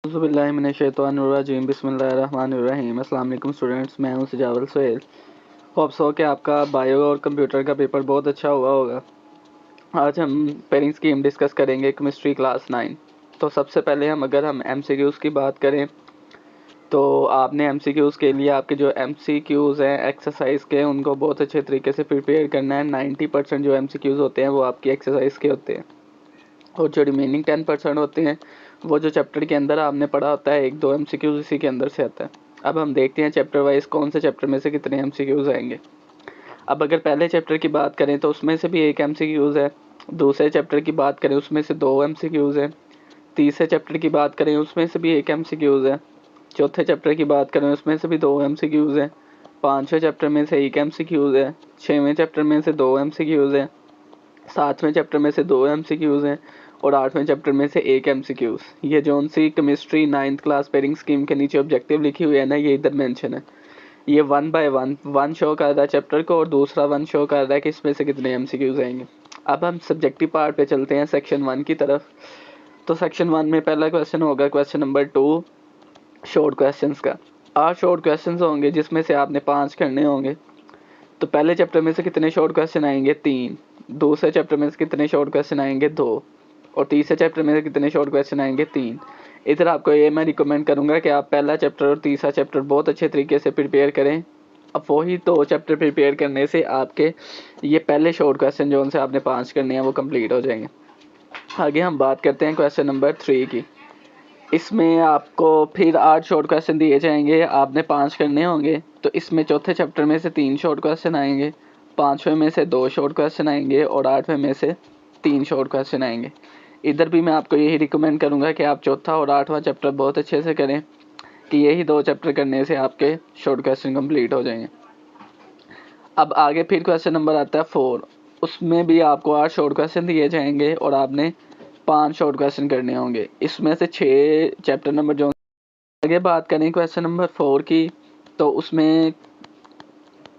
बिस्मिल्लाहिर्रहमानिर्रहीम बिस्मिल्लाहिर्रहमानिर्रहीम। अस्सलाम वालेकुम स्टूडेंट्स, मैं हूं सजावल सोहेल। होप्स हो कि आपका बायो और कंप्यूटर का पेपर बहुत अच्छा हुआ होगा। आज हम पेयरिंग स्कीम डिस्कस करेंगे केमिस्ट्री क्लास 9। तो सबसे पहले अगर हम एमसीक्यूज़ की बात करें तो आपने एमसीक्यूज़ के लिए आपके जो एमसीक्यूज़ हैं एक्सरसाइज के, उनको बहुत अच्छे तरीके से प्रिपेयर करना है। 90% जो एमसीक्यूज़ होते हैं वो आपकी एक्सरसाइज के होते हैं, और जो रिमेनिंग 10% होते हैं वो जो चैप्टर के अंदर आपने पढ़ा होता है, 1-2 एमसीक्यूज़ इसी के अंदर से आता है। अब हम देखते हैं चैप्टर वाइज कौन से चैप्टर में से कितने एमसीक्यूज़ आएंगे। अब अगर पहले चैप्टर की बात करें तो उसमें से भी 1 एमसीक्यूज़ है। दूसरे चैप्टर की बात करें उसमें से 2 एमसीक्यूज़ है। तीसरे चैप्टर की बात करें उसमें से भी 1 एमसीक्यूज़ है। चौथे चैप्टर की बात करें उसमें से भी 2 एमसीक्यूज़ है। पाँचवें चैप्टर में से 1 एमसीक्यूज़ है। छठवें चैप्टर में से 2 एमसीक्यूज़ है। सातवें चैप्टर में से 2 एमसीक्यूज़ हैं और 8वें चैप्टर में से 1 एमसीक्यूज़। ये zone C chemistry 9th class pairing scheme के नीचे ऑब्जेक्टिव लिखी हुई है ना, ये इधर मेंशन है। ये 1 बाय 1 शो कर रहा है चैप्टर को, और दूसरा 1 शो कर रहा है कि इसमें से कितने एमसीक्यूज़ आएंगे। अब हम सब्जेक्टिव पार्ट पे चलते हैं, सेक्शन 1 की तरफ। तो सेक्शन 1 में पहला क्वेश्चन होगा क्वेश्चन नंबर 2 शॉर्ट क्वेश्चन का। 8 शॉर्ट क्वेश्चन होंगे जिसमें से आपने 5 करने होंगे। तो पहले चैप्टर में से कितने शॉर्ट क्वेश्चन आएंगे? 3। दूसरे चैप्टर में से कितने शॉर्ट क्वेश्चन आएंगे? 2। और तीसरे चैप्टर में से कितने शॉर्ट क्वेश्चन आएंगे? 3। इधर आपको ये मैं रिकमेंड करूंगा कि आप पहला चैप्टर और तीसरा चैप्टर बहुत अच्छे तरीके से प्रिपेयर करें। अब वही 2 चैप्टर प्रिपेयर करने से आपके ये पहले शॉर्ट क्वेश्चन जो उनसे आपने 5 करने हैं वो कंप्लीट हो जाएंगे। आगे हम बात करते हैं क्वेश्चन नंबर 3 की। इसमें आपको फिर 8 शॉर्ट क्वेश्चन दिए जाएंगे, आपने 5 करने होंगे। तो इसमें चौथे चैप्टर में से 3 शॉर्ट क्वेश्चन आएंगे, 5वें में से 2 शॉर्ट क्वेश्चन आएंगे और 8वें में से 3 शॉर्ट क्वेश्चन आएंगे। इधर भी मैं आपको यही रिकमेंड करूंगा कि आप चौथा और 8वां चैप्टर बहुत अच्छे से करें, कि यही 2 चैप्टर करने से आपके शॉर्ट क्वेश्चन कंप्लीट हो जाएंगे। अब आगे फिर क्वेश्चन नंबर आता है 4। उसमें भी आपको 8 शॉर्ट क्वेश्चन दिए जाएंगे और आपने 5 शॉर्ट क्वेश्चन करने होंगे। इसमें से 6 चैप्टर नंबर जो आगे बात करें क्वेश्चन नंबर 4 की, तो उसमें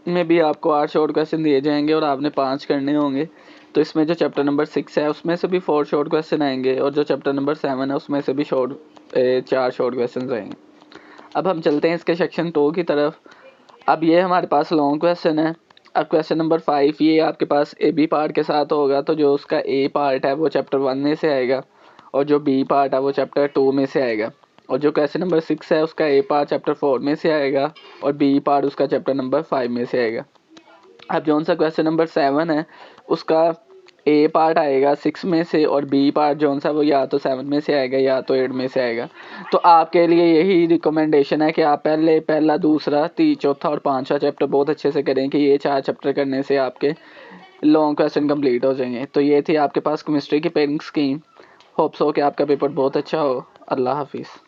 भी आपको 8 शॉर्ट क्वेश्चन दिए जाएंगे और आपने 5 करने होंगे। तो इसमें जो चैप्टर नंबर 6 है उसमें से भी 4 शॉर्ट क्वेश्चन आएंगे, और जो चैप्टर नंबर 7 है उसमें से भी 4 शॉर्ट क्वेश्चन आएंगे। अब हम चलते हैं इसके सेक्शन 2 की तरफ। अब ये हमारे पास लॉन्ग क्वेश्चन है। अब क्वेश्चन नंबर 5 ये आपके पास ए बी पार्ट के साथ होगा। तो जो उसका ए पार्ट है वो चैप्टर 1 में से आएगा, और जो बी पार्ट है वो चैप्टर 2 में से आएगा। और जो क्वेश्चन नंबर 6 है उसका ए पार्ट चैप्टर 4 में से आएगा, और बी पार्ट उसका चैप्टर नंबर 5 में से आएगा। अब जो सा क्वेश्चन नंबर 7 है उसका ए पार्ट आएगा 6 में से, और बी पार्ट जो सा वो या तो 7 में से आएगा या तो 8 में से आएगा। तो आपके लिए यही रिकमेंडेशन है कि आप पहला दूसरा चौथा और 5वां चैप्टर बहुत अच्छे से करें, कि ये 4 चैप्टर करने से आपके लॉन्ग क्वेश्चन कंप्लीट हो जाएंगे। तो ये थी आपके पास केमिस्ट्री की पेयरिंग स्कीम। होप्स हो कि आपका पेपर बहुत अच्छा हो। अल्लाह हाफिज़।